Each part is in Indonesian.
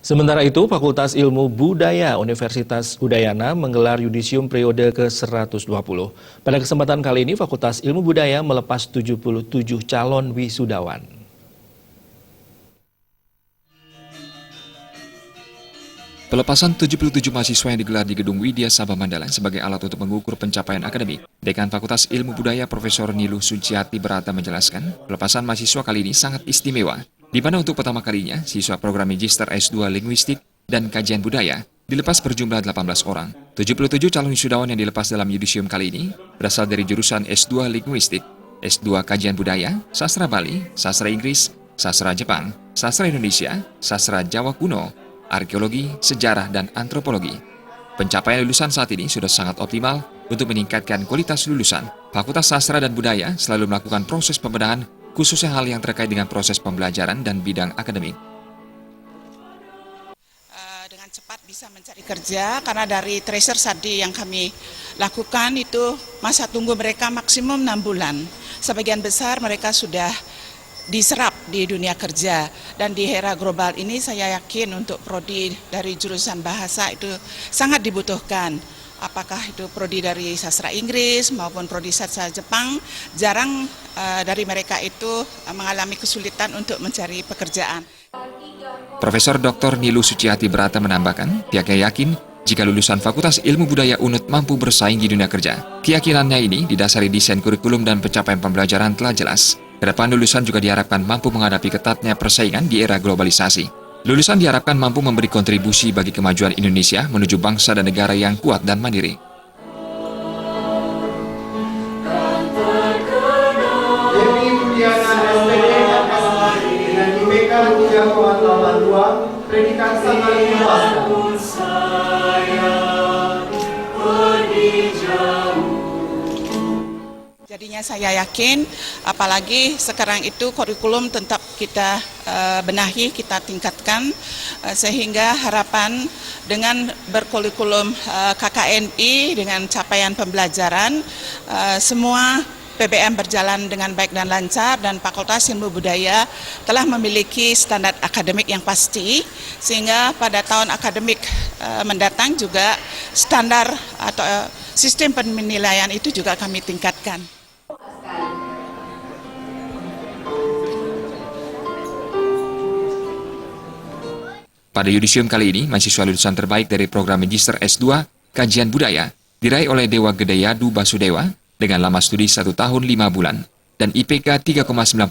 Sementara itu, Fakultas Ilmu Budaya Universitas Udayana menggelar yudisium periode ke-120. Pada kesempatan kali ini, Fakultas Ilmu Budaya melepas 77 calon wisudawan. Pelepasan 77 mahasiswa yang digelar di Gedung Widya Sabha Mandala sebagai alat untuk mengukur pencapaian akademik. Dekan Fakultas Ilmu Budaya Profesor Niluh Suciati Berata menjelaskan, pelepasan mahasiswa kali ini sangat istimewa, di mana untuk pertama kalinya siswa program Magister S2 Linguistik dan Kajian Budaya dilepas berjumlah 18 orang. 77 calon wisudawan yang dilepas dalam yudisium kali ini berasal dari jurusan S2 Linguistik, S2 Kajian Budaya, Sastra Bali, Sastra Inggris, Sastra Jepang, Sastra Indonesia, Sastra Jawa Kuno, Arkeologi, Sejarah, dan Antropologi. Pencapaian lulusan saat ini sudah sangat optimal untuk meningkatkan kualitas lulusan. Fakultas Sastra dan Budaya selalu melakukan proses pembenahan, khususnya hal yang terkait dengan proses pembelajaran dan bidang akademik. Dengan cepat bisa mencari kerja, karena dari tracer study yang kami lakukan itu masa tunggu mereka maksimum 6 bulan. Sebagian besar mereka sudah diserap di dunia kerja, dan di era global ini saya yakin untuk prodi dari jurusan bahasa itu sangat dibutuhkan. Apakah itu prodi dari sastra Inggris maupun prodi sastra Jepang, jarang dari mereka itu mengalami kesulitan untuk mencari pekerjaan. Profesor Dr. Niluh Suciati Berata menambahkan, pihaknya yakin jika lulusan Fakultas Ilmu Budaya UNUD mampu bersaing di dunia kerja. Keyakinannya ini didasari desain kurikulum dan pencapaian pembelajaran telah jelas. Kedepan lulusan juga diharapkan mampu menghadapi ketatnya persaingan di era globalisasi. Lulusan diharapkan mampu memberi kontribusi bagi kemajuan Indonesia menuju bangsa dan negara yang kuat dan mandiri. Jadinya saya yakin, apalagi sekarang itu kurikulum tetap kita benahi, kita tingkatkan, sehingga harapan dengan berkurikulum KKNI, dengan capaian pembelajaran, semua PBM berjalan dengan baik dan lancar, dan Fakultas Ilmu Budaya telah memiliki standar akademik yang pasti, sehingga pada tahun akademik mendatang juga standar atau sistem penilaian itu juga kami tingkatkan. Pada yudisium kali ini, mahasiswa lulusan terbaik dari program Magister S2 Kajian Budaya diraih oleh Dewa Gede Yadu Basudewa dengan lama studi 1 tahun 5 bulan dan IPK 3,95.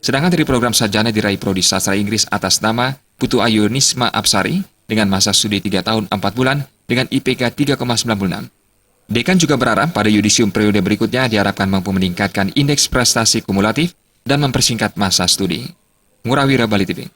Sedangkan dari program sarjana diraih Prodi Sastra Inggris atas nama Putu Ayu Nisma Apsari dengan masa studi 3 tahun 4 bulan dengan IPK 3,96. Dekan juga berharap pada yudisium periode berikutnya diharapkan mampu meningkatkan indeks prestasi kumulatif dan mempersingkat masa studi. Ngurah Wira, Bali TV.